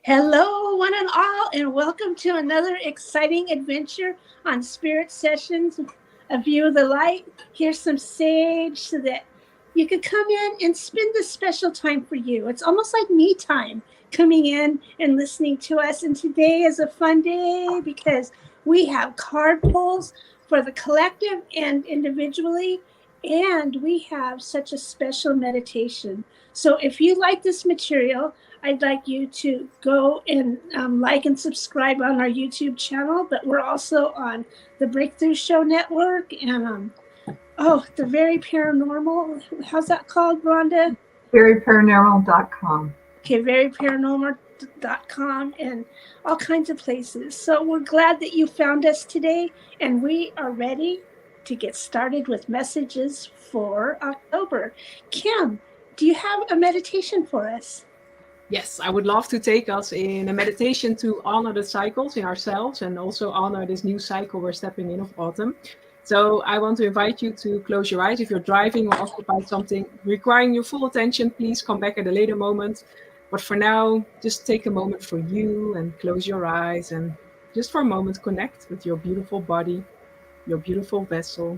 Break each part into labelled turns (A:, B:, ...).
A: Hello, one and all, and welcome to another exciting adventure on Spirit Sessions, A View of the Light. Here's some sage so that you can come in and spend this special time for you. It's almost like me time coming in and listening to us. And today is a fun day because we have card pulls for the collective and individually, and we have such a special meditation. So if you like this material, I'd like you to go and like and subscribe on our YouTube channel, but we're also on the Breakthrough Show Network and the Very Paranormal. How's that called, Rhonda?
B: Veryparanormal.com.
A: Okay, veryparanormal.com and all kinds of places. So we're glad that you found us today, and we are ready to get started with messages for October. Kim, do you have a meditation for us?
C: Yes, I would love to take us in a meditation to honor the cycles in ourselves and also honor this new cycle we're stepping in of autumn. So I want to invite you to close your eyes. If you're driving or occupied something requiring your full attention, please come back at a later moment. But for now, just take a moment for you and close your eyes and just for a moment connect with your beautiful body, your beautiful vessel.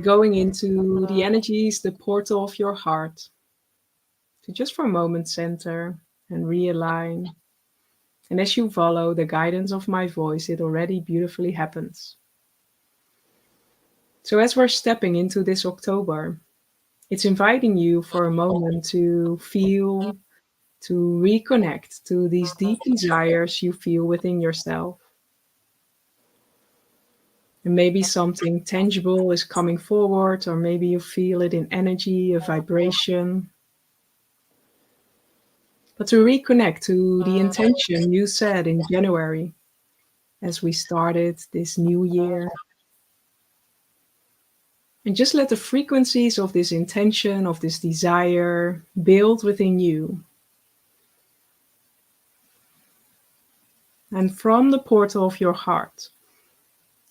C: Going into the energies, the portal of your heart. So just for a moment, center and realign. And as you follow the guidance of my voice, it already beautifully happens. So as we're stepping into this October, it's inviting you for a moment to feel, to reconnect to these deep desires you feel within yourself. And maybe something tangible is coming forward, or maybe you feel it in energy, a vibration. But to reconnect to the intention you set in January as we started this new year. And just let the frequencies of this intention, of this desire, build within you. And from the portal of your heart,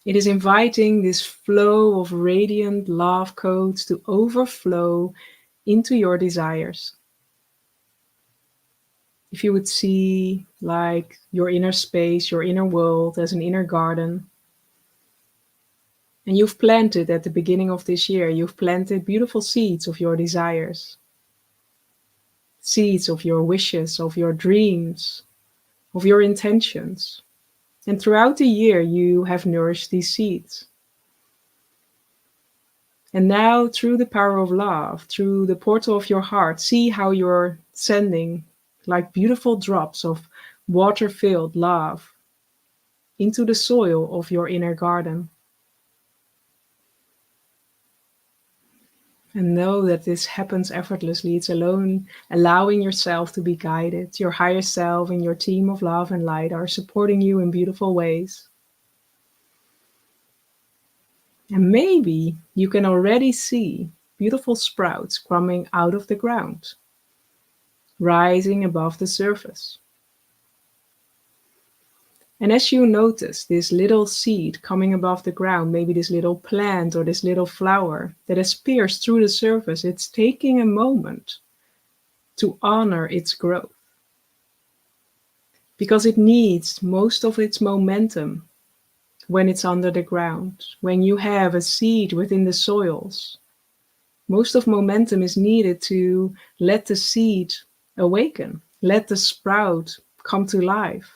C: it is inviting this flow of radiant love codes to overflow into your desires. If you would see like your inner space, your inner world as an inner garden, and you've planted at the beginning of this year, you've planted beautiful seeds of your desires, seeds of your wishes, of your dreams, of your intentions. And throughout the year, you have nourished these seeds. And now, through the power of love, through the portal of your heart, see how you're sending like beautiful drops of water-filled love into the soil of your inner garden. And know that this happens effortlessly. It's alone allowing yourself to be guided. Your higher self and your team of love and light are supporting you in beautiful ways. And maybe you can already see beautiful sprouts coming out of the ground, rising above the surface. And as you notice this little seed coming above the ground, maybe this little plant or this little flower that has pierced through the surface, it's taking a moment to honor its growth. Because it needs most of its momentum when it's under the ground. When you have a seed within the soils, most of momentum is needed to let the seed awaken, let the sprout come to life.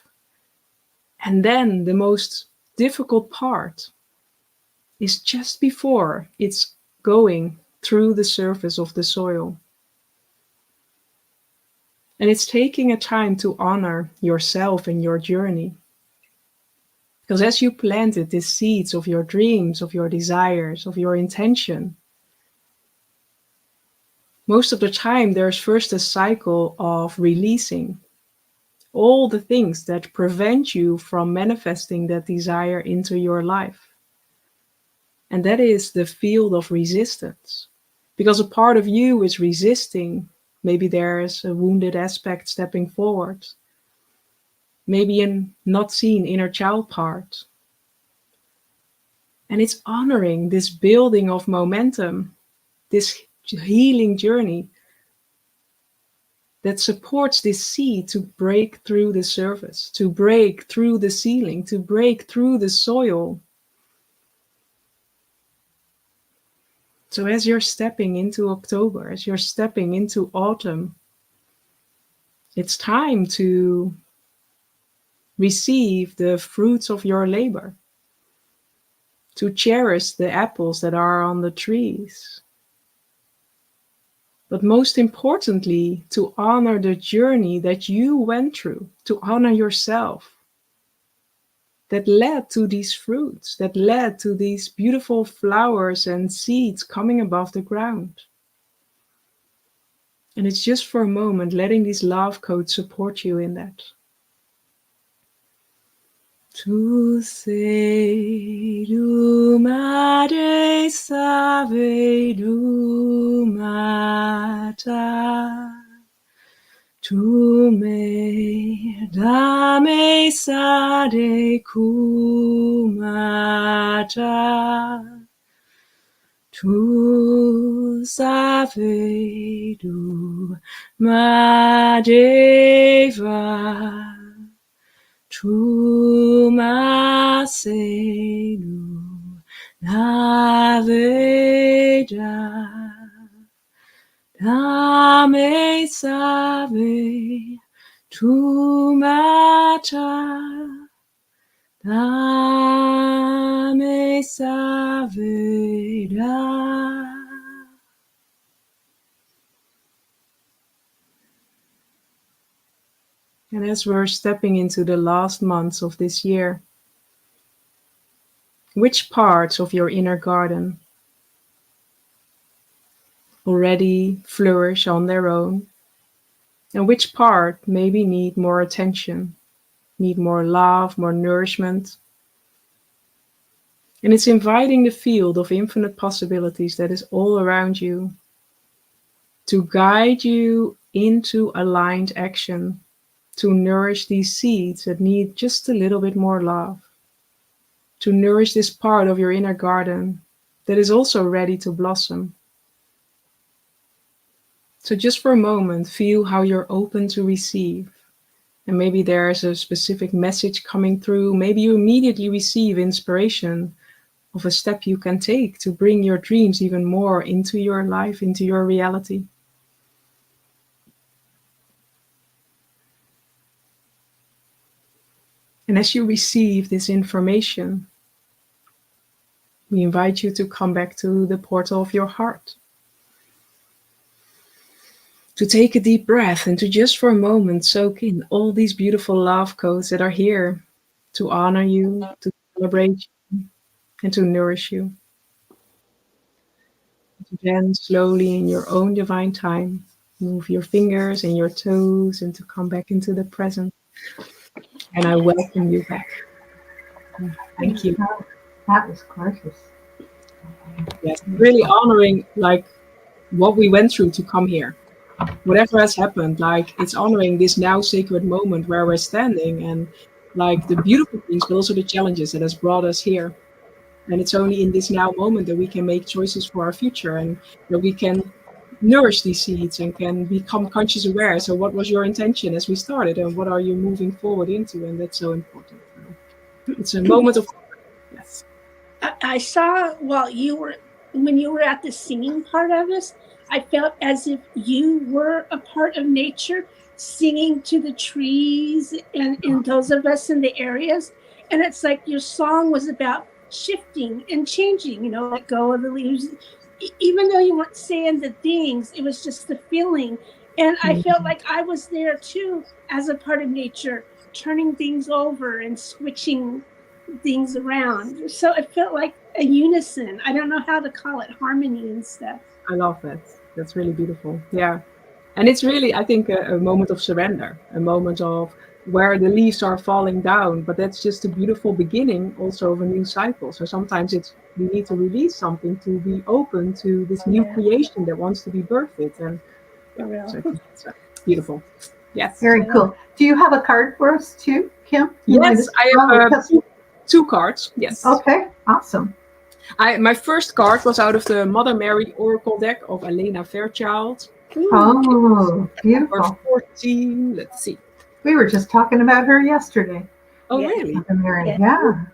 C: And then the most difficult part is just before it's going through the surface of the soil. And it's taking a time to honor yourself and your journey. Because as you planted the seeds of your dreams, of your desires, of your intention, most of the time there's first a cycle of releasing all the things that prevent you from manifesting that desire into your life. And that is the field of resistance. Because a part of you is resisting. Maybe there's a wounded aspect stepping forward. Maybe a not seen inner child part. And it's honoring this building of momentum, this healing journey, that supports this seed to break through the surface, to break through the ceiling, to break through the soil. So as you're stepping into October, as you're stepping into autumn, it's time to receive the fruits of your labor, to cherish the apples that are on the trees. But most importantly, to honor the journey that you went through, to honor yourself, that led to these fruits, that led to these beautiful flowers and seeds coming above the ground. And it's just for a moment letting these love codes support you in that. Tu sei du mare save du mata, tu me dame sade kumata, tu save du madeva. Truma senu naveda dame save trumata dame saveda. And as we're stepping into the last months of this year, which parts of your inner garden already flourish on their own? And which part maybe need more attention, need more love, more nourishment? And it's inviting the field of infinite possibilities that is all around you to guide you into aligned action, to nourish these seeds that need just a little bit more love, to nourish this part of your inner garden that is also ready to blossom. So just for a moment, feel how you're open to receive. And maybe there's a specific message coming through. Maybe you immediately receive inspiration of a step you can take to bring your dreams even more into your life, into your reality. And as you receive this information, we invite you to come back to the portal of your heart, to take a deep breath and to just for a moment soak in all these beautiful love codes that are here to honor you, to celebrate you, and to nourish you. Then slowly in your own divine time, move your fingers and your toes and to come back into the present. And I welcome you back. Thank you.
B: That was gorgeous.
C: Yes, really honoring like what we went through to come here. Whatever has happened, like it's honoring this now sacred moment where we're standing and like the beautiful things, but also the challenges that has brought us here. And it's only in this now moment that we can make choices for our future and that we can nourish these seeds and can become conscious aware. So what was your intention as we started and what are you moving forward into? And that's so important. It's a moment of, yes.
A: I saw when you were at the singing part of us, I felt as if you were a part of nature, singing to the trees and those of us in the areas. And it's like your song was about shifting and changing, let go of the leaves. Even though you weren't saying the things, it was just the feeling. And I felt like I was there too, as a part of nature, turning things over and switching things around. So it felt like a unison. I don't know how to call it, harmony and stuff.
C: I love that. That's really beautiful. Yeah. And it's really, I think, a moment of surrender, a moment of where the leaves are falling down, but that's just a beautiful beginning also of a new cycle. So sometimes we need to release something to be open to this new creation that wants to be birthed. And yeah, so I think it's beautiful. Yes.
B: Very cool. Do you have a card for us too, Kim?
C: Yes, I have two cards. Yes.
B: Okay, awesome.
C: My first card was out of the Mother Mary Oracle deck of Elena Fairchild.
B: Oh,
C: Number
B: beautiful.
C: 14. Let's see.
B: We were just talking about her yesterday.
C: Oh,
A: Yeah.
C: really?
B: Mary.
A: Yeah.
B: Yeah.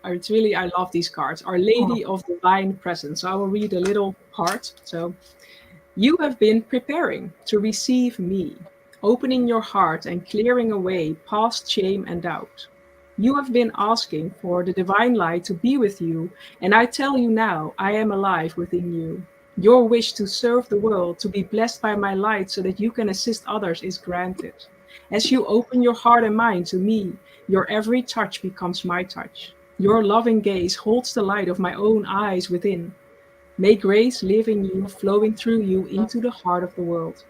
C: It's really, I love these cards. Our Lady of Divine Presence. So I will read a little part. So, you have been preparing to receive me, opening your heart and clearing away past shame and doubt. You have been asking for the divine light to be with you, and I tell you now, I am alive within you. Your wish to serve the world, to be blessed by my light so that you can assist others is granted. As you open your heart and mind to me, your every touch becomes my touch. Your loving gaze holds the light of my own eyes within. May grace live in you, flowing through you into the heart of the world.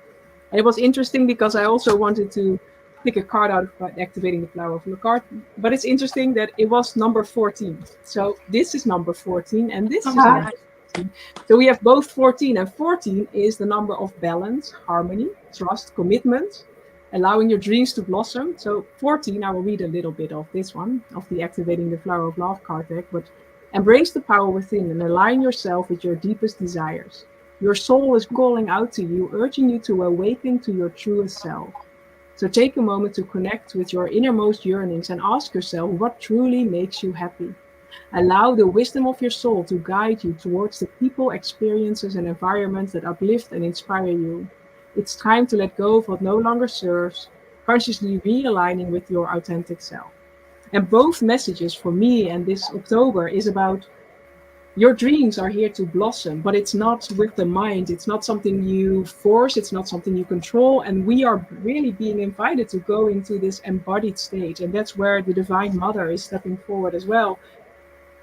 C: And it was interesting because I also wanted to pick a card out of activating the flower of the card, but it's interesting that it was number 14. So this is number 14, and this
A: Oh
C: is
A: my
C: number
A: God.
C: 14. So we have both 14, and 14 is the number of balance, harmony, trust, commitment, allowing your dreams to blossom. So 14, I will read a little bit of this one, of the activating the flower of love card deck, but embrace the power within and align yourself with your deepest desires. Your soul is calling out to you, urging you to awaken to your truest self. So take a moment to connect with your innermost yearnings and ask yourself what truly makes you happy. Allow the wisdom of your soul to guide you towards the people, experiences, and environments that uplift and inspire you. It's time to let go of what no longer serves, consciously realigning with your authentic self. And both messages for me and this October is about your dreams are here to blossom, but it's not with the mind. It's not something you force. It's not something you control. And we are really being invited to go into this embodied stage. And that's where the Divine Mother is stepping forward as well,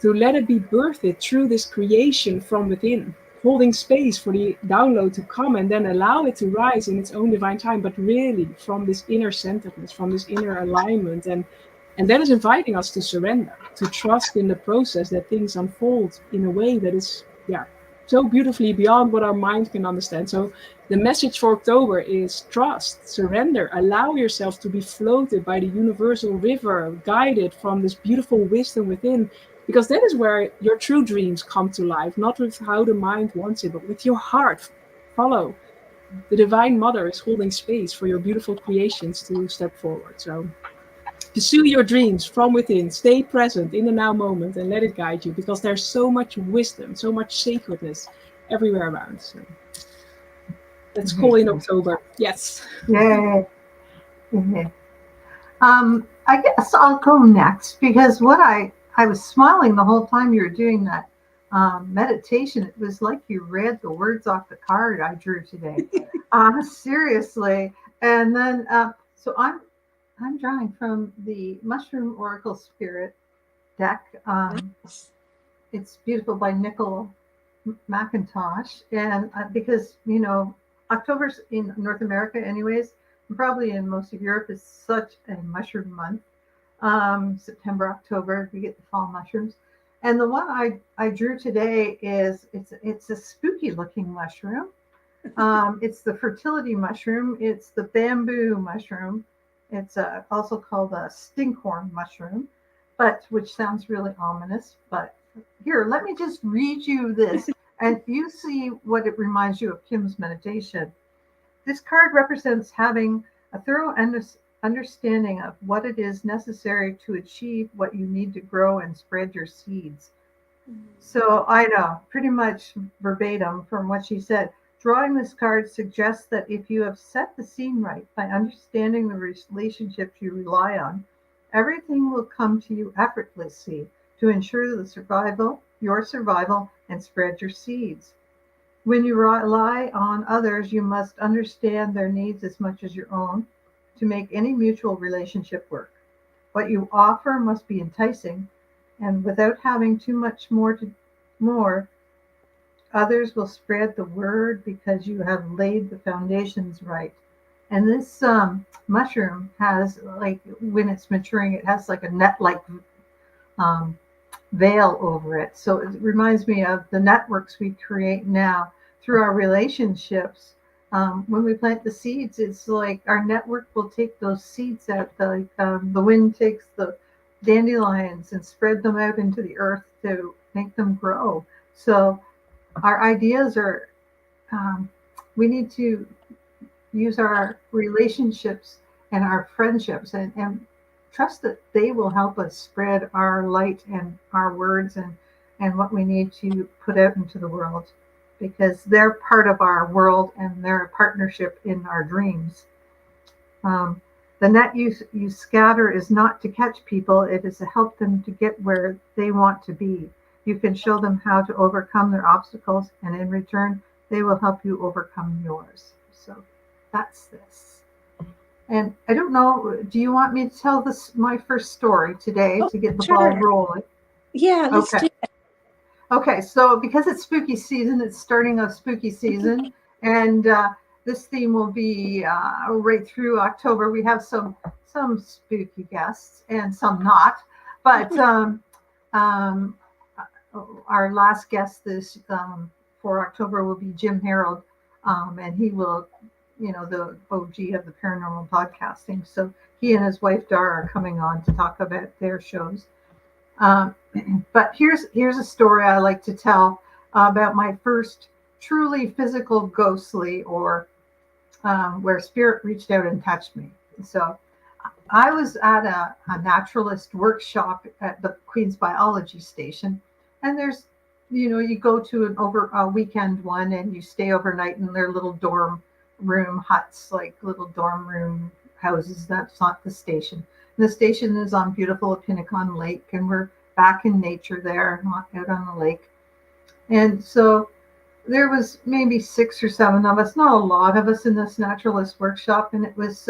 C: to let it be birthed through this creation from within, holding space for the download to come and then allow it to rise in its own divine time, but really from this inner centeredness, from this inner alignment. And that is inviting us to surrender, to trust in the process that things unfold in a way that is, yeah, so beautifully beyond what our mind can understand. So the message for October is trust, surrender, allow yourself to be floated by the universal river, guided from this beautiful wisdom within, because that is where your true dreams come to life, not with how the mind wants it, but with your heart. Follow. The Divine Mother is holding space for your beautiful creations to step forward. So pursue your dreams from within. Stay present in the now moment and let it guide you, because there's so much wisdom, so much sacredness everywhere around. So let's call in October. Yes.
B: Yay. Yay. I guess I'll go next because I was smiling the whole time you were doing that meditation. It was like you read the words off the card I drew today. Seriously. And then, so I'm drawing from the Mushroom Oracle Spirit deck. It's beautiful by Nicole McIntosh. And because, October's in North America anyways, and probably in most of Europe is such a mushroom month. September, October, we get the fall mushrooms. And the one I drew today is, it's a spooky looking mushroom. It's the fertility mushroom. It's the bamboo mushroom. It's also called a stinkhorn mushroom, which sounds really ominous. But here, let me just read you this, and you see what it reminds you of Kim's meditation. This card represents having a thorough understanding of what it is necessary to achieve what you need to grow and spread your seeds. So I know, pretty much verbatim from what she said. Drawing this card suggests that if you have set the scene right by understanding the relationships you rely on, everything will come to you effortlessly to ensure your survival, and spread your seeds. When you rely on others, you must understand their needs as much as your own to make any mutual relationship work. What you offer must be enticing, and without having too much more, others will spread the word because you have laid the foundations right. And this mushroom has, like, when it's maturing, it has like a net-like veil over it. So it reminds me of the networks we create now through our relationships. When we plant the seeds, it's like our network will take those seeds out, the wind takes the dandelions and spread them out into the earth to make them grow. So our ideas are we need to use our relationships and our friendships and trust that they will help us spread our light and our words and what we need to put out into the world, because they're part of our world and they're a partnership in our dreams. The net you scatter is not to catch people, it is to help them to get where they want to be. You can show them how to overcome their obstacles, and in return, they will help you overcome yours. So that's this. And I don't know, do you want me to tell my first story today to get the ball rolling?
A: Yeah, let's do it.
B: Okay, so because it's spooky season, it's starting a spooky season, and this theme will be right through October. We have some spooky guests and some not, but our last guest this for October will be Jim Harold, and he will, the OG of the paranormal podcasting. So he and his wife Dara are coming on to talk about their shows. But here's a story I like to tell about my first truly physical ghostly, or where spirit reached out and touched me. So I was at a naturalist workshop at the Queen's Biology Station, and there's, you go to a weekend one and you stay overnight in their little dorm room huts, like little dorm room houses. That's not the station. And the station is on beautiful Pinnacon Lake, and we're back in nature there, not out on the lake. And so there was maybe 6 or 7 of us, not a lot of us, in this naturalist workshop, and it was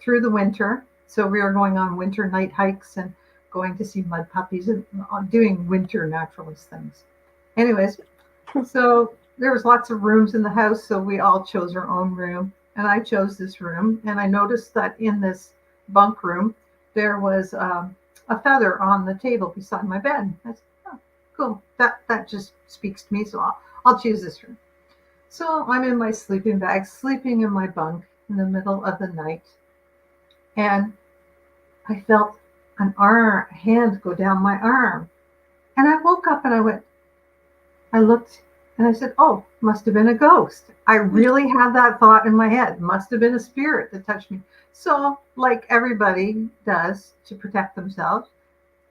B: through the winter. So we were going on winter night hikes and going to see mud puppies and doing winter naturalist things. Anyways, so there was lots of rooms in the house, so we all chose our own room, and I chose this room, and I noticed that in this bunk room there was a feather on the table beside my bed. I said, oh, cool, that just speaks to me, so I'll choose this room. So I'm in my sleeping bag, sleeping in my bunk in the middle of the night, and I felt a hand go down my arm, and I woke up and I looked and I said, oh, must have been a ghost. I really had that thought in my head. Must have been a spirit that touched me. So, like everybody does to protect themselves,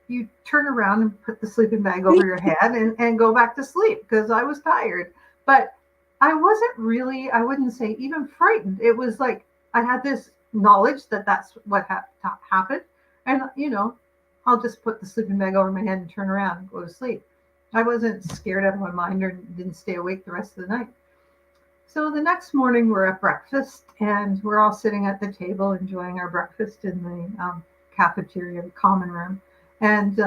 B: you turn around and put the sleeping bag over your head and go back to sleep, because I was tired. But I wasn't really, I wouldn't say even frightened. It was like I had this knowledge that that's what happened. And, I'll just put the sleeping bag over my head and turn around and go to sleep. I wasn't scared out of my mind or didn't stay awake the rest of the night. So the next morning we're at breakfast, and we're all sitting at the table enjoying our breakfast in the cafeteria, the common room. And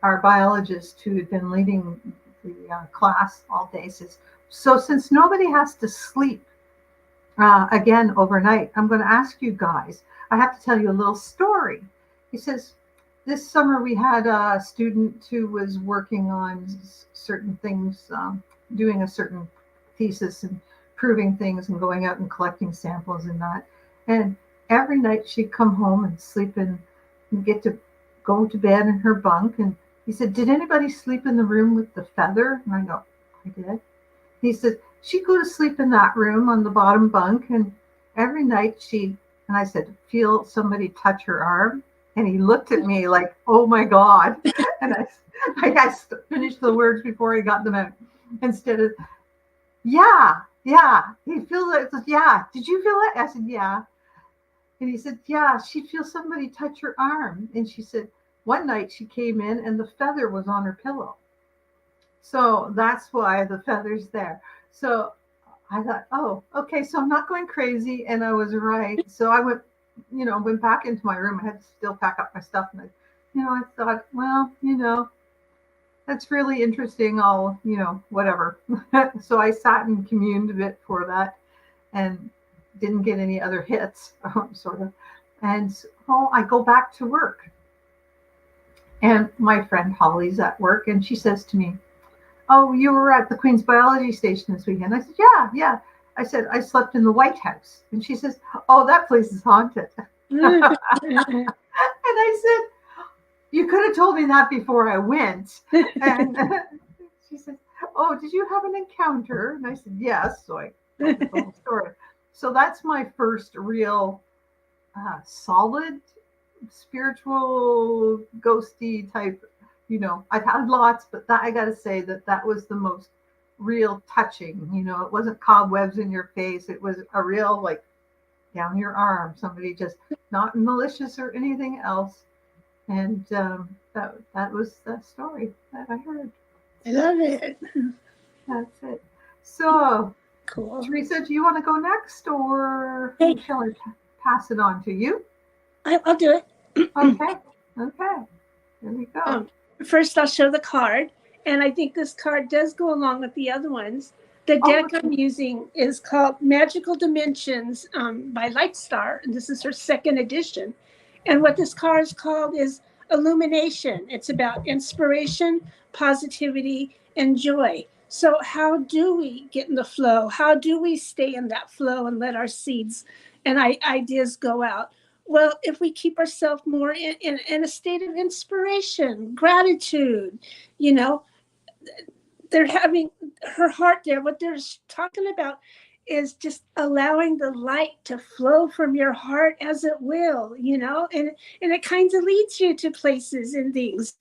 B: our biologist, who had been leading the class all day, says, so since nobody has to sleep again overnight, I'm going to ask you guys, I have to tell you a little story. He says, this summer we had a student who was working on certain things, doing a certain thesis and proving things and going out and collecting samples and that. And every night she'd come home and sleep and get to go to bed in her bunk. And he said, did anybody sleep in the room with the feather? And I go, I did. He said, she'd go to sleep in that room on the bottom bunk. And every night and I said, feel somebody touch her arm. And he looked at me like, oh my God. And I finished the words before he got them out. Instead of, yeah. He feels it. Yeah. Did you feel it? I said, yeah. And he said, yeah, she feels somebody touch her arm. And she said, one night she came in and the feather was on her pillow. So that's why the feather's there. So I thought, oh, okay, so I'm not going crazy. And I was right. So I went back into my room. I had to still pack up my stuff. And I thought, well, that's really interesting. I'll, whatever. So I sat and communed a bit for that and didn't get any other hits, sort of. And so I go back to work. And my friend Holly's at work, and she says to me, oh, you were at the Queen's Biology Station this weekend? I said, yeah. I said, I slept in the White House. And she says, oh, that place is haunted. And I said, you could have told me that before I went. And she said, oh, did you have an encounter? And I said, yes. So I tell the whole story. So that's my first real solid spiritual ghosty type. I've had lots, but that I got to say that was the most real touching. It wasn't cobwebs in your face. It was a real, like, down your arm, somebody just not malicious or anything else. And that was the story that I heard.
A: I love it.
B: That's it. So,
A: Cool.
B: Teresa, do you want to go next, or
A: Hey.
B: shall I pass it on to you?
A: I'll do it.
B: Okay. There we go.
A: First, I'll show the card. And I think this card does go along with the other ones. The deck I'm using is called Magical Dimensions by Lightstar. And this is her second edition. And what this card is called is Illumination. It's about inspiration, positivity, and joy. So how do we get in the flow? How do we stay in that flow and let our seeds and ideas go out? Well, if we keep ourselves more in a state of inspiration, gratitude, they're having her heart there. What they're talking about is just allowing the light to flow from your heart as it will, and it kind of leads you to places and things.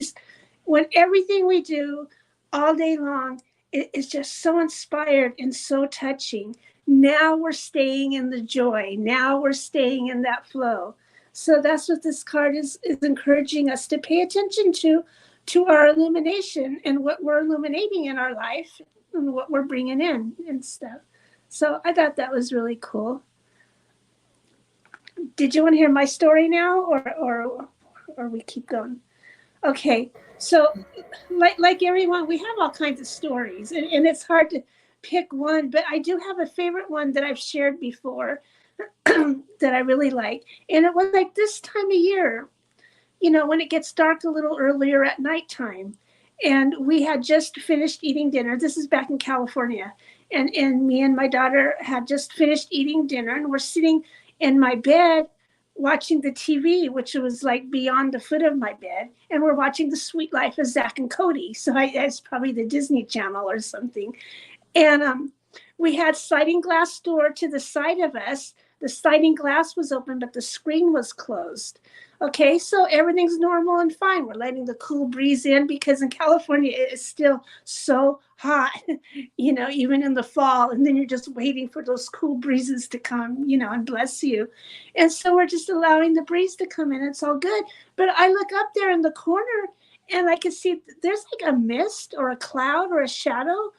A: When everything we do all day long is just so inspired and so touching. Now we're staying in the joy. Now we're staying in that flow. So that's what this card is encouraging us to pay attention to our illumination and what we're illuminating in our life and what we're bringing in and stuff. So I thought that was really cool. Did you want to hear my story now, or we keep going? Okay, so like everyone, we have all kinds of stories, and it's hard to pick one, but I do have a favorite one that I've shared before that I really like. And it was like this time of year, when it gets dark a little earlier at nighttime. And we had just finished eating dinner. This is back in California. And me and my daughter had just finished eating dinner, and we're sitting in my bed watching the TV, which was like beyond the foot of my bed. And we're watching The Sweet Life of Zach and Cody. So it's probably the Disney Channel or something. And we had sliding glass door to the side of us. The sliding glass was open, but the screen was closed. Okay, so everything's normal and fine. We're letting the cool breeze in because in California, it is still so hot, even in the fall. And then you're just waiting for those cool breezes to come, and bless you. And so we're just allowing the breeze to come in. It's all good. But I look up there in the corner and I can see there's like a mist or a cloud or a shadow.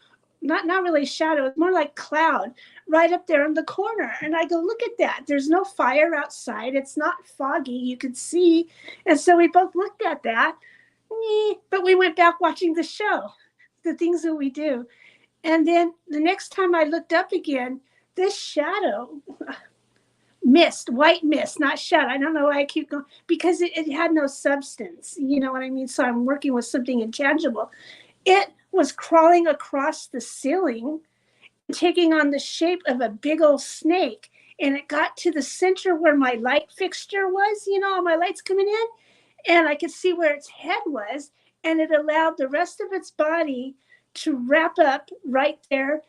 A: Not really shadow, it's more like cloud right up there in the corner. And I go, look at that. There's no fire outside. It's not foggy. You could see. And so we both looked at that, but we went back watching the show, the things that we do. And then the next time I looked up again, this shadow, mist, white mist, not shadow. I don't know why I keep going, because it had no substance. You know what I mean? So I'm working with something intangible. It was crawling across the ceiling, taking on the shape of a big old snake. And it got to the center where my light fixture was, all my lights coming in. And I could see where its head was. And it allowed the rest of its body to wrap up right there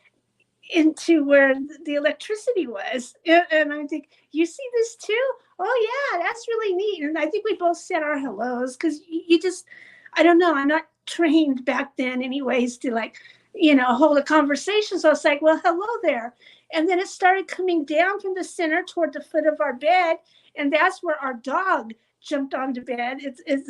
A: into where the electricity was. And I think, you see this too? Oh, yeah, that's really neat. And I think we both said our hellos because you just, I don't know, I'm not trained back then anyways to hold a conversation. So I was like, well, hello there. And then it started coming down from the center toward the foot of our bed. And that's where our dog jumped onto bed. It's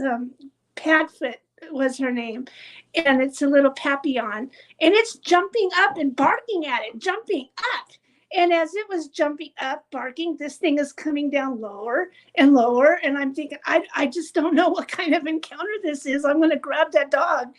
A: Padfoot was her name. And it's a little Papillon. And it's jumping up and barking at it, jumping up. And as it was jumping up, barking, this thing is coming down lower and lower. And I'm thinking, I just don't know what kind of encounter this is. I'm going to grab that dog.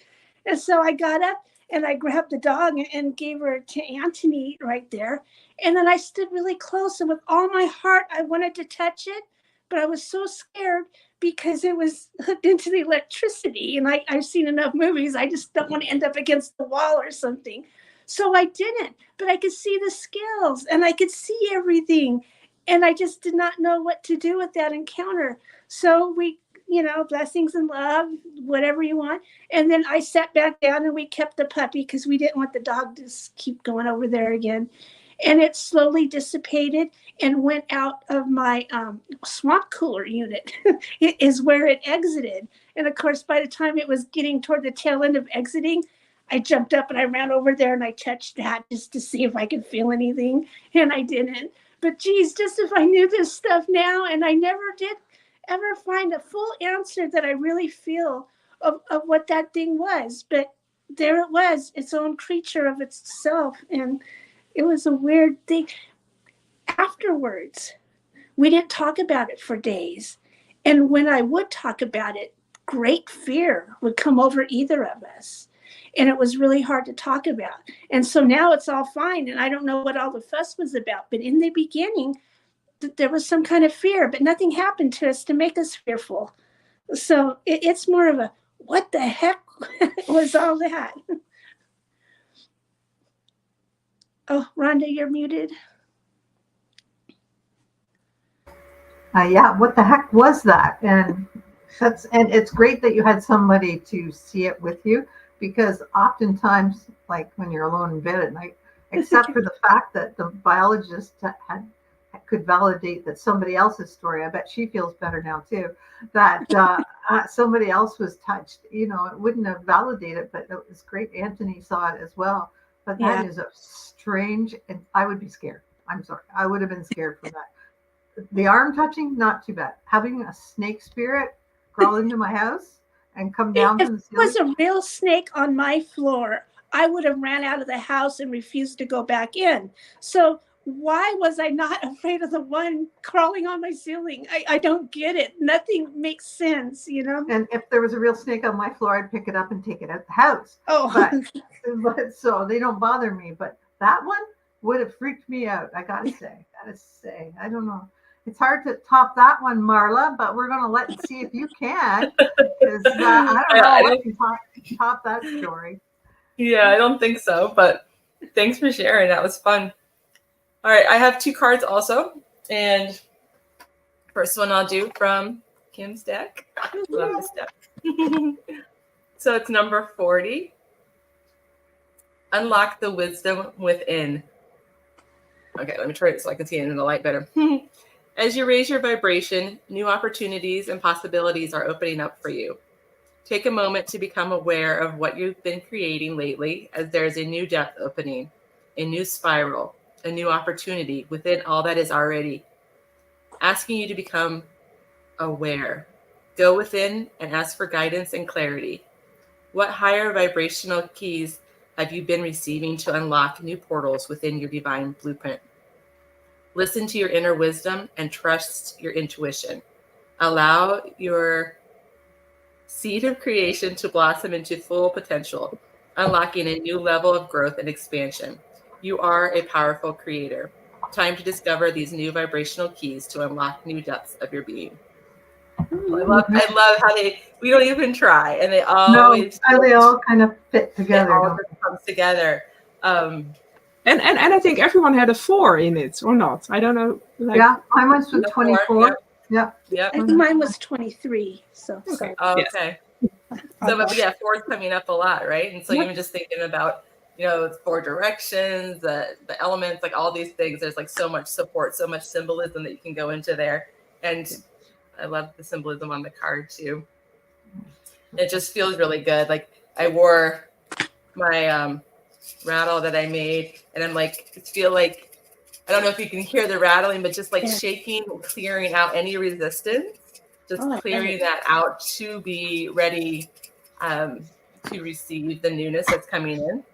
A: And so I got up and I grabbed the dog and gave her to Anthony right there. And then I stood really close. And with all my heart, I wanted to touch it. But I was so scared because it was hooked into the electricity. And I've seen enough movies. I just don't want to end up against the wall or something. So I didn't, but I could see the scales and I could see everything. And I just did not know what to do with that encounter. So we, blessings and love, whatever you want. And then I sat back down and we kept the puppy because we didn't want the dog to keep going over there again. and it slowly dissipated and went out of my swamp cooler unit. It is where it exited. And of course, by the time it was getting toward the tail end of exiting, I jumped up and I ran over there and I touched that just to see if I could feel anything, and I didn't. But geez, just if I knew this stuff now, and I never did ever find a full answer that I really feel of what that thing was. But there it was, its own creature of itself. And it was a weird thing. Afterwards, we didn't talk about it for days. And when I would talk about it, great fear would come over either of us. And it was really hard to talk about. And so now it's all fine. And I don't know what all the fuss was about. But in the beginning, there was some kind of fear, but nothing happened to us to make us fearful. So it's more of a, what the heck was all that? Oh, Rhonda, you're muted.
B: Yeah, what the heck was that? And it's great that you had somebody to see it with you, because oftentimes, like when you're alone in bed at night, except for the fact that the biologist could validate that somebody else's story, I bet she feels better now too, that somebody else was touched. You know, it wouldn't have validated, but it was great Anthony saw it as well. But that is a strange, and I would be scared. I'm sorry, I would have been scared for that. The arm touching, not too bad. Having a snake spirit crawl into my house and come down from the ceiling.
A: If it was a real snake on my floor, I would have ran out of the house and refused to go back in. So why was I not afraid of the one crawling on my ceiling? I don't get it. Nothing makes sense, you know?
B: And if there was a real snake on my floor, I'd pick it up and take it out the house.
A: Oh,
B: but so they don't bother me. But that one would have freaked me out. I gotta say, I don't know. It's hard to top that one, Marla, but we're gonna see if you can. Because I don't know what can top that story.
D: Yeah, I don't think so. But thanks for sharing. That was fun. All right, I have 2 cards also, and first one I'll do from Kim's deck. Love this deck. So it's number 40. Unlock the wisdom within. Okay, let me try it so I can see it in the light better. As you raise your vibration, new opportunities and possibilities are opening up for you. Take a moment to become aware of what you've been creating lately, as there's a new depth opening, a new spiral, a new opportunity within all that is already. Asking you to become aware. Go within and ask for guidance and clarity. What higher vibrational keys have you been receiving to unlock new portals within your divine blueprint? Listen to your inner wisdom and trust your intuition. Allow your seed of creation to blossom into full potential, unlocking a new level of growth and expansion. You are a powerful creator. Time to discover these new vibrational keys to unlock new depths of your being. I love how we don't even try, and they
B: all kind of fit together.
D: It all comes together.
C: And I think everyone had a 4 in it, or not? I don't know.
B: Yeah, mine was with 24. Yeah.
A: I think mine was 23. So
D: okay. Oh, okay. So, but yeah, 4 is coming up a lot, right? And so even just thinking about, it's 4 directions, the elements, like all these things. There's like so much support, so much symbolism that you can go into there. And I love the symbolism on the card too. It just feels really good. Like I wore my rattle that I made, and I'm like, I don't know if you can hear the rattling, but just like shaking, clearing out any resistance, just clearing that out to be ready to receive the newness that's coming in.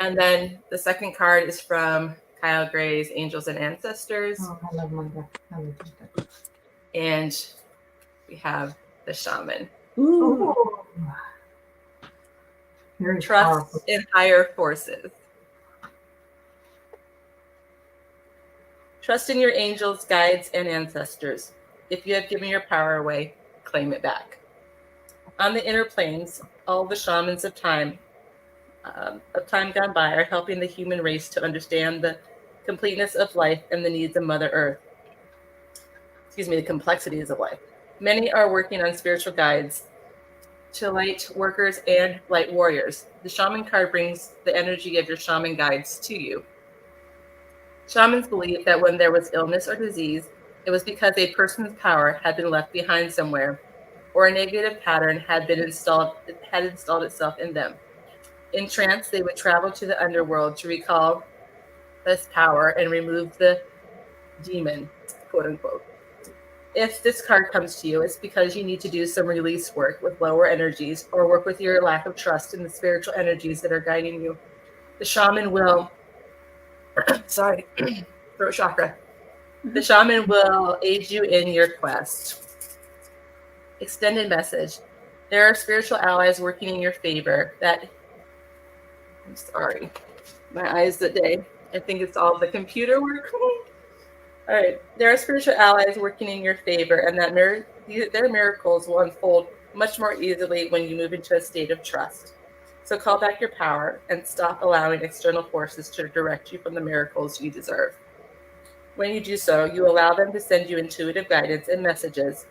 D: And then the second card is from Kyle Gray's Angels and Ancestors.
B: Oh, I love my deck.
D: And we have the Shaman.
B: Ooh. Very
D: Trust
B: powerful.
D: in higher forces. Trust in your angels, guides, and ancestors. If you have given your power away, claim it back. On the inner planes, all the shamans of time gone by are helping the human race to understand the completeness of life and the needs of Mother Earth. The complexities of life. Many are working on spiritual guides to light workers and light warriors. The shaman card brings the energy of your shaman guides to you. Shamans believed that when there was illness or disease, it was because a person's power had been left behind somewhere, or a negative pattern had installed itself in them. In trance, they would travel to the underworld to recall this power and remove the demon, quote unquote. If this card comes to you, it's because you need to do some release work with lower energies or work with your lack of trust in the spiritual energies that are guiding you. The shaman will, sorry, throat chakra. The shaman will aid you in your quest. Extended message. There are spiritual allies working in your favor I'm sorry, my eyes today. I think it's all the computer work. All right. There are spiritual allies working in your favor, and that their miracles will unfold much more easily when you move into a state of trust. So call back your power and stop allowing external forces to direct you from the miracles you deserve. When you do so, you allow them to send you intuitive guidance and messages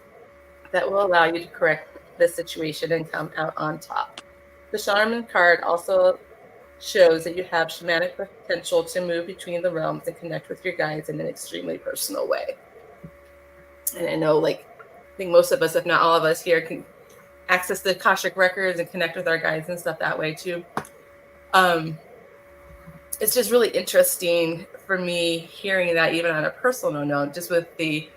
D: that will allow you to correct the situation and come out on top. The Shaman card also shows that you have shamanic potential to move between the realms and connect with your guides in an extremely personal way. And I know, I think most of us, if not all of us here, can access the Akashic records and connect with our guides and stuff that way too. It's just really interesting for me hearing that, even on a personal note, just with the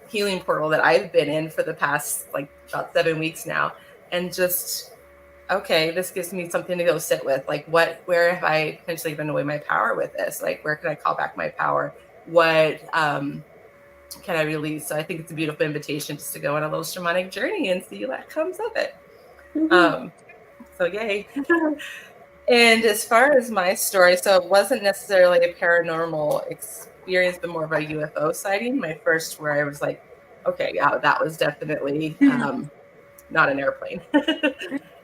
D: healing portal that I've been in for the past about 7 weeks now, and just, okay, this gives me something to go sit with. Where have I potentially given away my power with this? Where can I call back my power? What can I release? So I think it's a beautiful invitation just to go on a little shamanic journey and see what comes of it. Mm-hmm. So yay. And as far as my story, so it wasn't necessarily a paranormal experience, but more of a UFO sighting. My first, where I was like, okay, yeah, that was definitely not an airplane.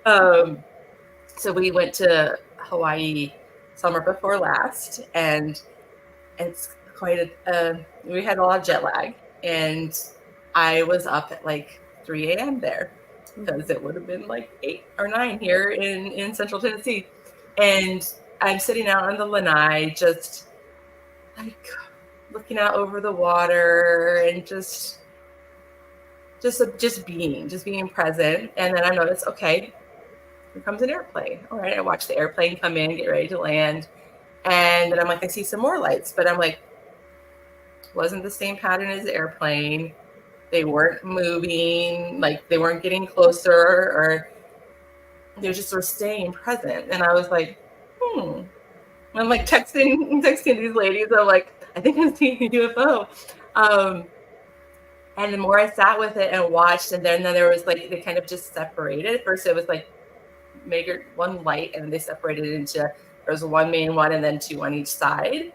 D: So we went to Hawaii summer before last, and it's quite we had a lot of jet lag, and I was up at 3 a.m. there, because it would have been 8 or 9 here in Central Tennessee. And I'm sitting out on the lanai, just looking out over the water and just being present. And then I noticed, okay, here comes an airplane. All right, I watch the airplane come in, get ready to land. And then I'm I see some more lights, but I'm wasn't the same pattern as the airplane. They weren't moving, they weren't getting closer, or they were just sort of staying present. And I was I'm texting these ladies. I'm I think I'm seeing a UFO. And the more I sat with it and watched, and then there was they kind of just separated. At first it was major one light, and then they separated into, there was one main one and then 2 on each side.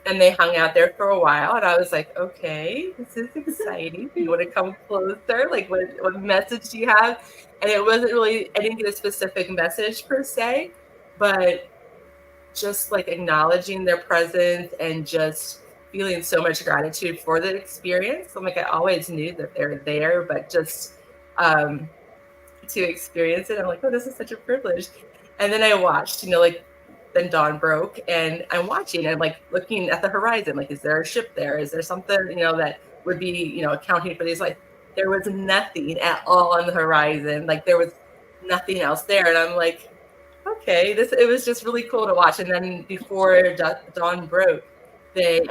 D: And they hung out there for a while, and I was okay, this is exciting. You want to come closer? What message do you have? And it wasn't really, I didn't get a specific message per se, but just acknowledging their presence and just feeling so much gratitude for the experience. I always knew that they're there, but just to experience it, I'm oh, this is such a privilege. And then I watched, then dawn broke, and I'm watching, and I'm looking at the horizon, is there a ship there? Is there something, that would be, accounting for these? There was nothing at all on the horizon. There was nothing else there. And I'm okay, it was just really cool to watch. And then before dawn broke, they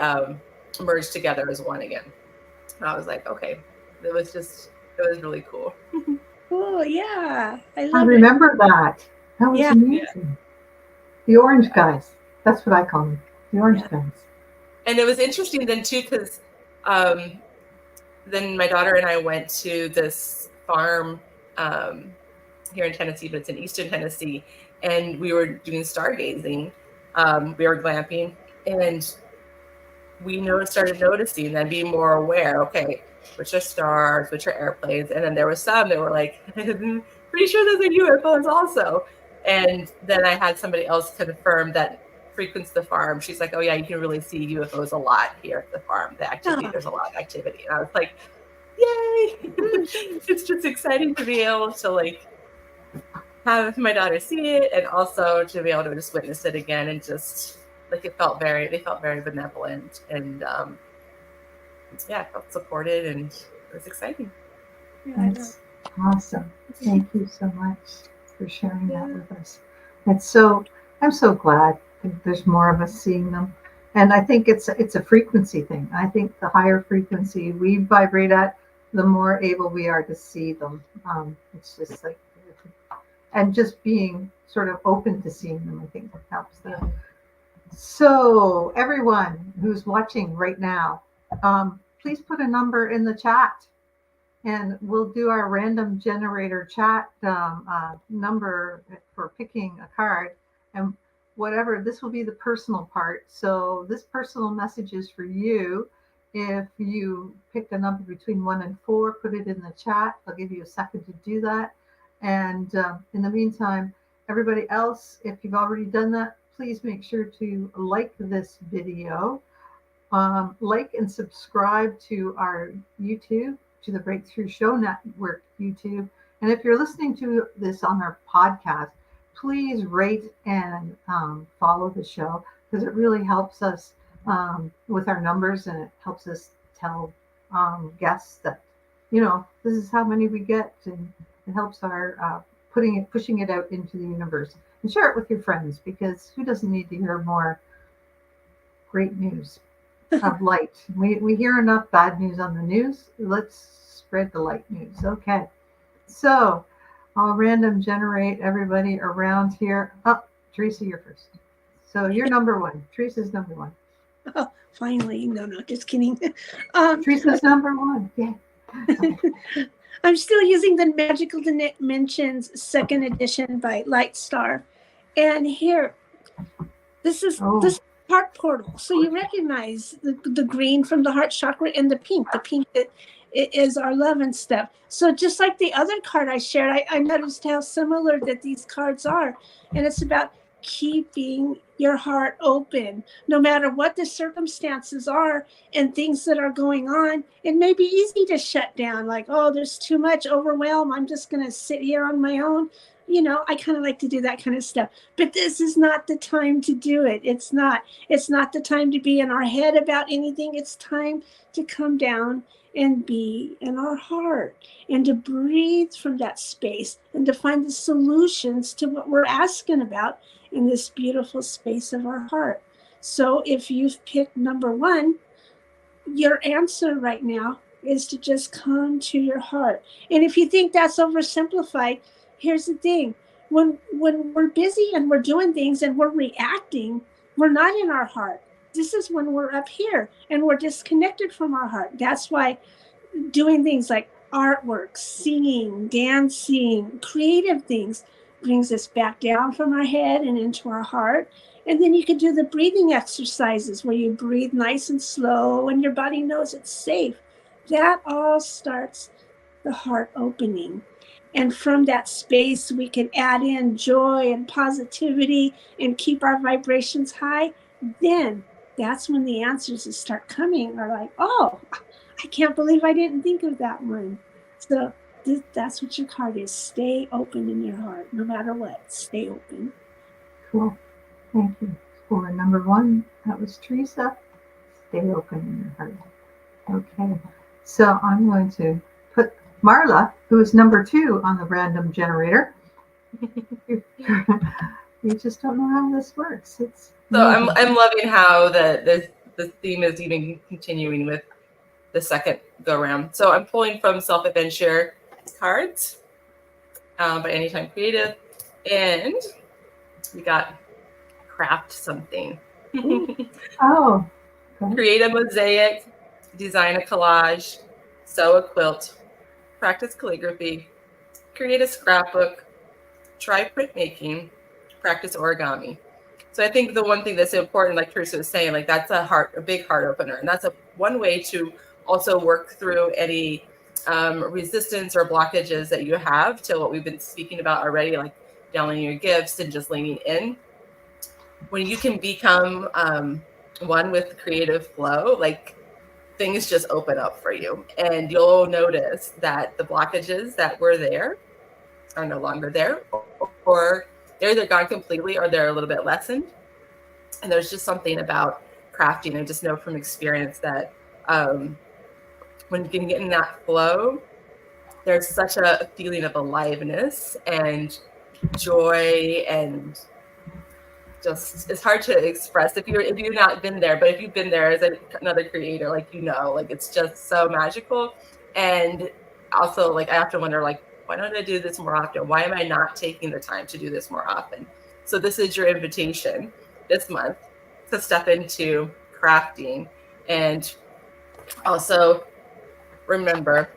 D: merged together as one again. And I was okay, it was really cool.
A: Cool, yeah.
B: I remember that. That was amazing. Yeah. The orange guys. That's what I call them. The orange guys.
D: And it was interesting then too, because then my daughter and I went to this farm here in Tennessee, but it's in Eastern Tennessee, and we were doing stargazing. We were glamping, and we started noticing and being more aware. Okay, which are stars, which are airplanes, and then there was some that were pretty sure those are UFOs also. And then I had somebody else confirm that frequents the farm. She's oh yeah, you can really see UFOs a lot here at the farm. The activity, there's a lot of activity. And I was yay! It's just exciting to be able to have my daughter see it, and also to be able to just witness it again, and just Like they felt very benevolent, and yeah, I felt supported, and it was exciting.
A: Yeah, I know.
B: That's awesome. Thank you so much for sharing that with us. I'm so glad that there's more of us seeing them. And I think it's a frequency thing. I think the higher frequency we vibrate at, the more able we are to see them. It's just like, and just being sort of open to seeing them, I think helps that. So everyone who's watching right now, please put a number in the chat, and we'll do our random generator chat number for picking a card. And whatever, this will be the personal part. So this personal message is for you. If you pick a number between 1 and 4, put it in the chat. I'll give you a second to do that. And in the meantime, everybody else, if you've already done that, please make sure to like this video, like and subscribe to our YouTube, to the Breakthrough Show Network YouTube. And if you're listening to this on our podcast, please rate and follow the show, because it really helps us with our numbers, and it helps us tell guests that, this is how many we get, and it helps our pushing it out into the universe. And share it with your friends, because who doesn't need to hear more great news of light? We hear enough bad news on the news. Let's spread the light news. Okay. So I'll random generate everybody around here. Oh, Teresa, you're first. So you're number 1. Teresa's number 1.
A: Oh, finally. No, just kidding.
B: Teresa's number 1. Yeah. Okay.
A: I'm still using the Magical Dimensions 2nd edition by Lightstar. And here, this is heart portal. So you recognize the green from the heart chakra and the pink that is our love and stuff. So just like the other card I shared, I noticed how similar that these cards are. And it's about keeping your heart open, no matter what the circumstances are and things that are going on. It may be easy to shut down, like, oh, there's too much overwhelm, I'm just going to sit here on my own. I kind of like to do that kind of stuff, but this is not the time to do it. It's not the time to be in our head about anything. It's time to come down and be in our heart, and to breathe from that space, and to find the solutions to what we're asking about in this beautiful space of our heart. So if you've picked number 1, your answer right now is to just come to your heart. And if you think that's oversimplified, here's the thing. When we're busy and we're doing things and we're reacting, we're not in our heart. This is when we're up here and we're disconnected from our heart. That's why doing things like artwork, singing, dancing, creative things brings us back down from our head and into our heart. And then you can do the breathing exercises where you breathe nice and slow and your body knows it's safe. That all starts the heart opening. And from that space, we can add in joy and positivity and keep our vibrations high. Then that's when the answers start coming, are like, oh, I can't believe I didn't think of that one. So that's what your card is. Stay open in your heart, no matter what. Stay open.
B: Cool. Thank you. For number 1, that was Teresa. Stay open in your heart. Okay. So I'm going to put Marla, who is number 2 on the random generator. You just don't know how this works. It's
D: so I'm loving how the theme is even continuing with the second go round. So I'm pulling from Self-Adventure cards by Anytime Creative, and we got craft something.
B: Oh. Okay.
D: Create a mosaic, design a collage, sew a quilt, practice calligraphy, create a scrapbook, try printmaking, practice origami. So I think the one thing that's important, like Teresa was saying, like that's a big heart opener. And that's one way to also work through any resistance or blockages that you have to what we've been speaking about already, like downloading your gifts and just leaning in. When you can become one with creative flow, like things just open up for you, and you'll notice that the blockages that were there are no longer there, or they're either gone completely or they're a little bit lessened. And there's just something about crafting. I just know from experience that when you can get in that flow, there's such a feeling of aliveness and joy, and just, it's hard to express if you've not been there, but if you've been there as another creator, like, like it's just so magical. And also, like, I have to wonder, like, why don't I do this more often? Why am I not taking the time to do this more often? So this is your invitation this month to step into crafting. And also remember,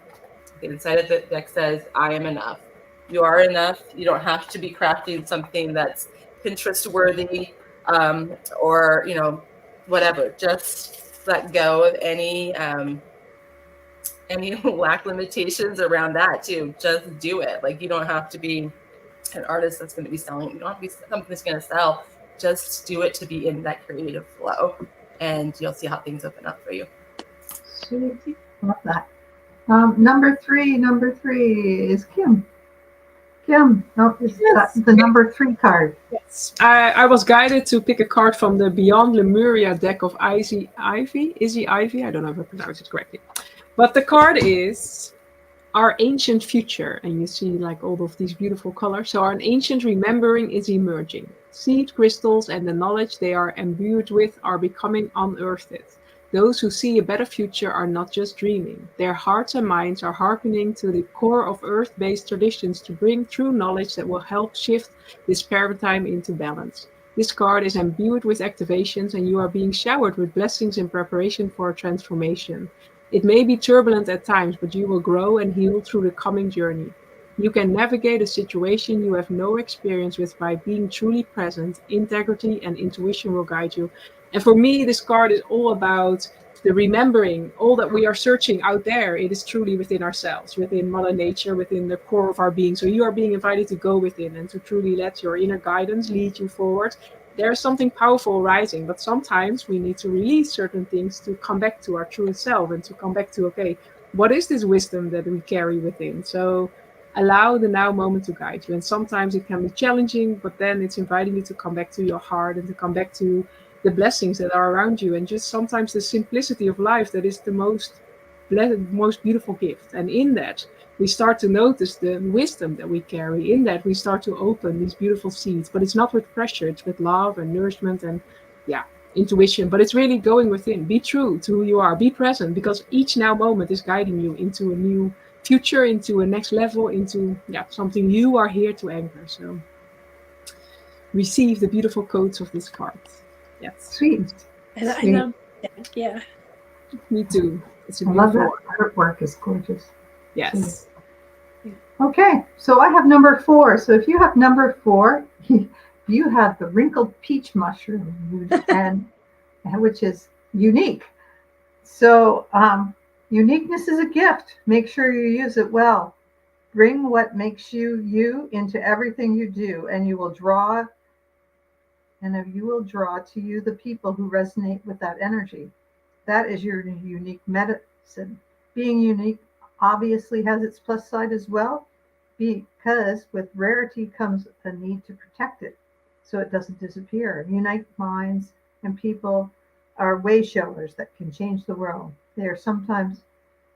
D: the inside of the deck says, I am enough. You are enough. You don't have to be crafting something that's Pinterest worthy, or, whatever. Just let go of any lack limitations around that too. Just do it. Like, you don't have to be an artist that's going to be selling. You don't have to be something that's going to sell. Just do it to be in that creative flow, and you'll see how things open up for you.
B: Sweet. Love that. Number three is Kim. Kim, is
C: Yes.
B: the number 3 card.
C: Yes. I was guided to pick a card from the Beyond Lemuria deck of Izzy Ivy. I don't know if I pronounced it correctly. But the card is Our Ancient Future. And you see like all of these beautiful colors. So our ancient remembering is emerging. Seed crystals and the knowledge they are imbued with are becoming unearthed. Those who see a better future are not just dreaming. Their hearts and minds are hearkening to the core of earth-based traditions to bring true knowledge that will help shift this paradigm into balance. This card is imbued with activations, and you are being showered with blessings in preparation for a transformation. It may be turbulent at times, but you will grow and heal through the coming journey. You can navigate a situation you have no experience with by being truly present. Integrity and intuition will guide you. And for me, this card is all about the remembering all that we are searching out there. It is truly within ourselves, within Mother Nature, within the core of our being. So you are being invited to go within and to truly let your inner guidance lead you forward. There is something powerful rising, but sometimes we need to release certain things to come back to our true self and to come back to, okay, what is this wisdom that we carry within? So allow the now moment to guide you. And sometimes it can be challenging, but then it's inviting you to come back to your heart and to come back to the blessings that are around you, and just sometimes the simplicity of life that is the most beautiful gift. And in that, we start to notice the wisdom that we carry. In that, we start to open these beautiful seeds. But it's not with pressure, it's with love and nourishment and, intuition. But it's really going within. Be true to who you are. Be present, because each now moment is guiding you into a new future, into a next level, into something you are here to anchor. So receive the beautiful codes of this card. Yes.
B: Sweet.
A: And I love that. Yeah.
C: Me too. It's a
B: I love
C: beautiful
B: that. Artwork is gorgeous.
C: Yes.
B: Okay, so I have number 4. So if you have number 4, you have the wrinkled peach mushroom, and which is unique. So uniqueness is a gift. Make sure you use it well. Bring what makes you you into everything you do, and you will draw to you the people who resonate with that energy. That is your unique medicine. Being unique obviously has its plus side as well, because with rarity comes a need to protect it so it doesn't disappear. Unique minds and people are way showers that can change the world. They are sometimes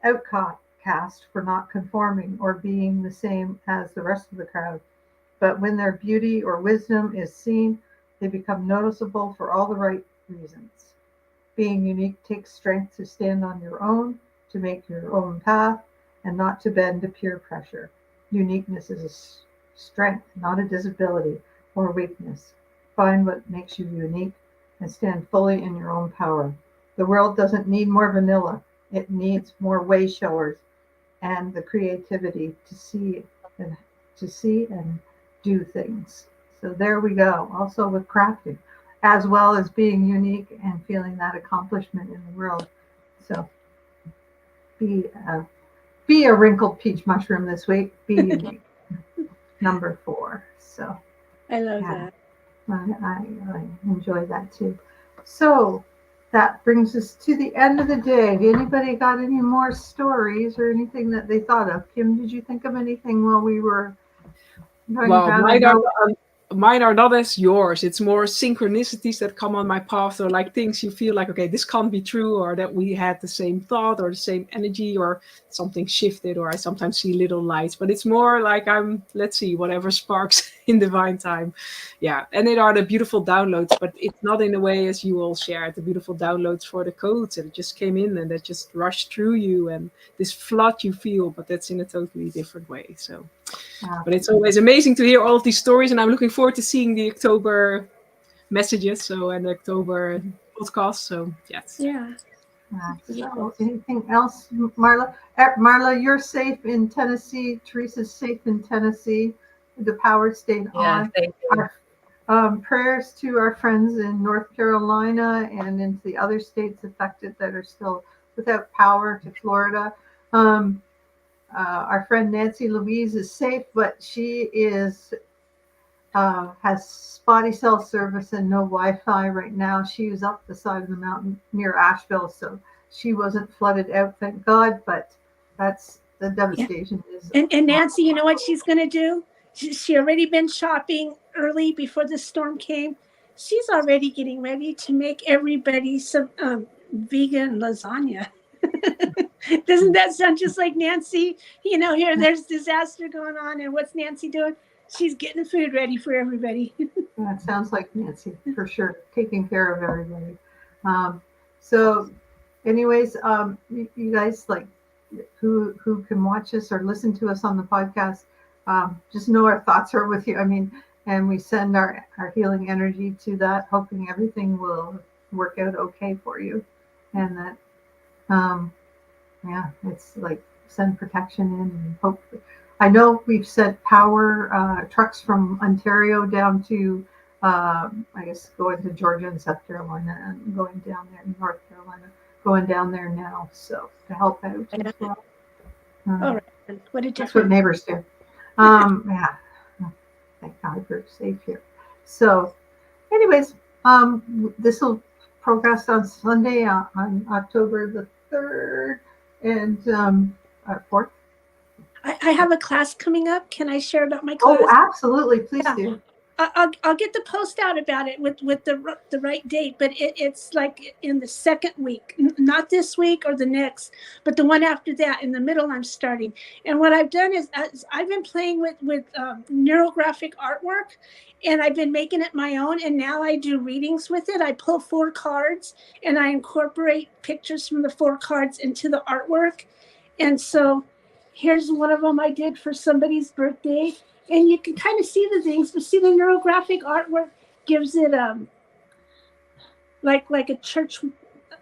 B: outcast for not conforming or being the same as the rest of the crowd. But when their beauty or wisdom is seen, they become noticeable for all the right reasons. Being unique takes strength to stand on your own, to make your own path, and not to bend to peer pressure. Uniqueness is a strength, not a disability or weakness. Find what makes you unique and stand fully in your own power. The world doesn't need more vanilla. It needs more way showers and the creativity to see and do things. So there we go. Also with crafting, as well as being unique and feeling that accomplishment in the world. So be a wrinkled peach mushroom this week. Be unique. Number 4. So
A: I love that.
B: I enjoy that too. So that brings us to the end of the day. Have anybody got any more stories or anything that they thought of? Kim, did you think of anything while we were going down?
C: mine are not as yours. It's more synchronicities that come on my path, or like things you feel like, okay, this can't be true, or that we had the same thought or the same energy, or something shifted, or I sometimes see little lights. But it's more like let's see, whatever sparks in divine time. Yeah. And it are the beautiful downloads, but it's not in a way as you all shared, the beautiful downloads for the codes that just came in and that just rushed through you, and this flood you feel, but that's in a totally different way. So but it's always amazing to hear all of these stories, and I'm looking forward to seeing the October messages, and the October podcast. So yes.
A: Yeah.
B: So anything else, Marla? Marla, you're safe in Tennessee. Teresa's safe in Tennessee. The power stayed on.
D: Thank you.
B: Our prayers to our friends in North Carolina and into the other states affected that are still without power, to Florida. Our friend Nancy Louise is safe, but she has spotty cell service and no Wi-Fi right now. She was up the side of the mountain near Asheville, so she wasn't flooded out, thank God. But that's the devastation.
A: And Nancy, you know what she's going to do? She already been shopping early before the storm came. She's already getting ready to make everybody some vegan lasagna. Doesn't that sound just like Nancy? Here there's disaster going on, and what's Nancy doing? She's getting food ready for everybody.
B: That sounds like Nancy, for sure, taking care of everybody. So anyways, you guys, like, who can watch us or listen to us on the podcast, just know our thoughts are with you. I mean, and we send our healing energy to that, hoping everything will work out okay for you. And that, it's like send protection in and hope. I know we've sent power trucks from Ontario down to, I guess, going to Georgia and South Carolina, and going down there in North Carolina, going down there now, so to help out as well.
A: All right. What a
B: That's what
A: difference.
B: neighbors do. Thank God we're safe here. So anyways, this will progress on Sunday on October the 3rd and 4th.
A: I have a class coming up. Can I share about my class?
B: Oh, absolutely. Please do.
A: I'll get the post out about it with the right date, but it's like in the second week, not this week or the next, but the one after that. In the middle, I'm starting. And what I've done is I've been playing with neurographic artwork, and I've been making it my own. And now I do readings with it. I pull 4 cards, and I incorporate pictures from the 4 cards into the artwork. And so here's one of them I did for somebody's birthday. And you can kind of see the things, but see the neurographic artwork gives it like a church,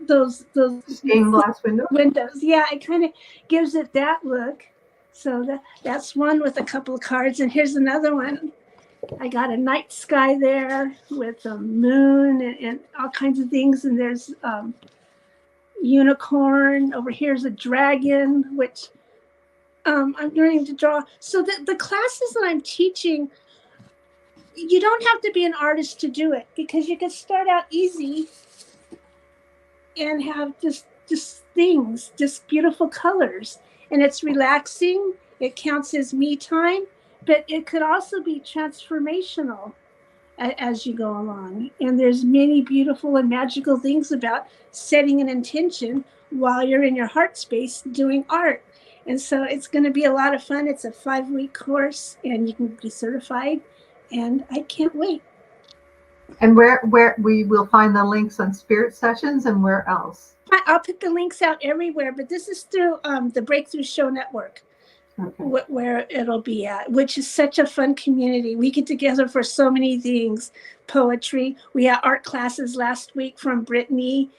A: those
B: stained glass
A: windows. Yeah, it kind of gives it that look. So that's one with a couple of cards. And here's another one. I got a night sky there with a moon and all kinds of things. And there's unicorn. Over here's a dragon, which I'm learning to draw. So the classes that I'm teaching, you don't have to be an artist to do it, because you can start out easy and have just things, just beautiful colors. And it's relaxing. It counts as me time, but it could also be transformational as you go along. And there's many beautiful and magical things about setting an intention while you're in your heart space doing art. And so it's going to be a lot of fun. It's a 5-week course, and you can be certified, and I can't wait.
B: And where we will find the links on Spirit Sessions, and where else?
A: I'll put the links out everywhere, but this is through the Breakthrough Show Network, okay, where it'll be at, which is such a fun community. We get together for so many things, poetry. We had art classes last week from Brittany,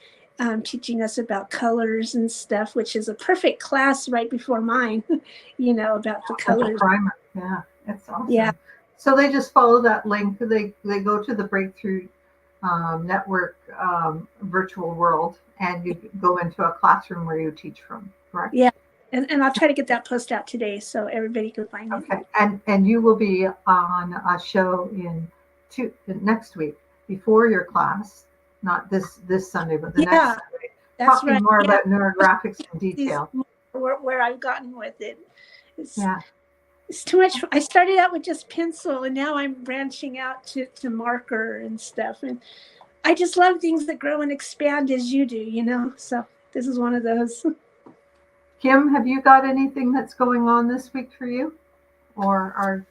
A: teaching us about colors and stuff, which is a perfect class right before mine, about the colors.
B: Primer. Yeah, that's awesome.
A: Yeah.
B: So they just follow that link. They go to the Breakthrough Network virtual world, and you go into a classroom where you teach from, correct?
A: Yeah, and I'll try to get that post out today so everybody can find it.
B: Okay, and you will be on a show next week before your class. Not this Sunday, but the next Sunday.
A: That's
B: talking
A: right.
B: more about neurographics in detail.
A: Where I've gotten with it. It's too much. I started out with just pencil, and now I'm branching out to marker and stuff. And I just love things that grow and expand as you do, So this is one of those.
B: Kim, have you got anything that's going on this week for you? Or are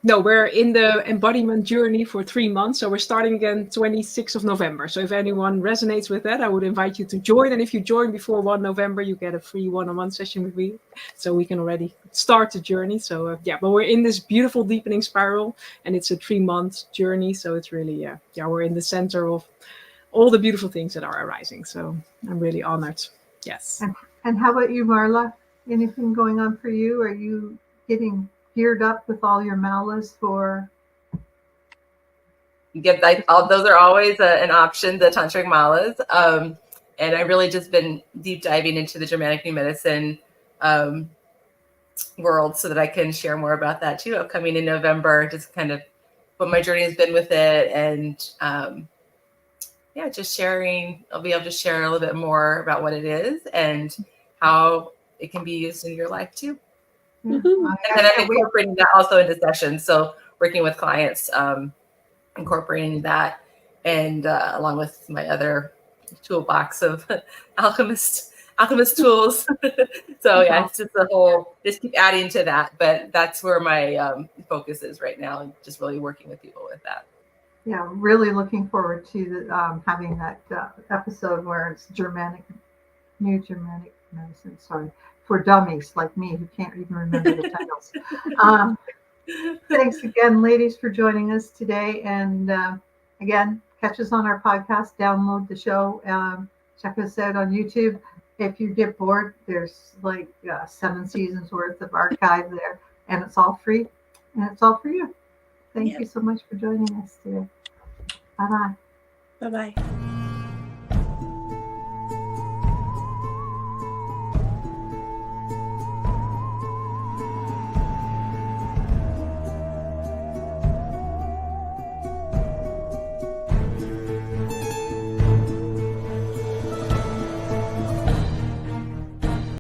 C: No, we're in the embodiment journey for 3 months. So we're starting again 26th of November. So if anyone resonates with that, I would invite you to join. And if you join before 1 November, you get a free one-on-one session with me. So we can already start the journey. So but we're in this beautiful deepening spiral, and it's a 3-month journey. So it's really, we're in the center of all the beautiful things that are arising. So I'm really honored. Yes.
B: and how about you, Marla? Anything going on for you? Are you getting geared up with all your malas for?
D: Those are always an option, the tantric malas. And I really just been deep diving into the Germanic New Medicine world so that I can share more about that too, upcoming in November, just kind of what my journey has been with it. And just sharing, I'll be able to share a little bit more about what it is and how it can be used in your life too.
B: Yeah.
D: And then I'm incorporating that also into sessions. So working with clients, incorporating that, and along with my other toolbox of alchemist tools. So it's just just keep adding to that. But that's where my focus is right now, and just really working with people with that.
B: Yeah, really looking forward to having that episode where it's new Germanic medicine. Sorry. For dummies like me who can't even remember the titles. Thanks again, ladies, for joining us today. And again, catch us on our podcast, download the show, check us out on YouTube. If you get bored, there's like 7 seasons worth of archive there, and it's all free, and it's all for you. Thank you so much for joining us today. Bye-bye.
A: Bye-bye.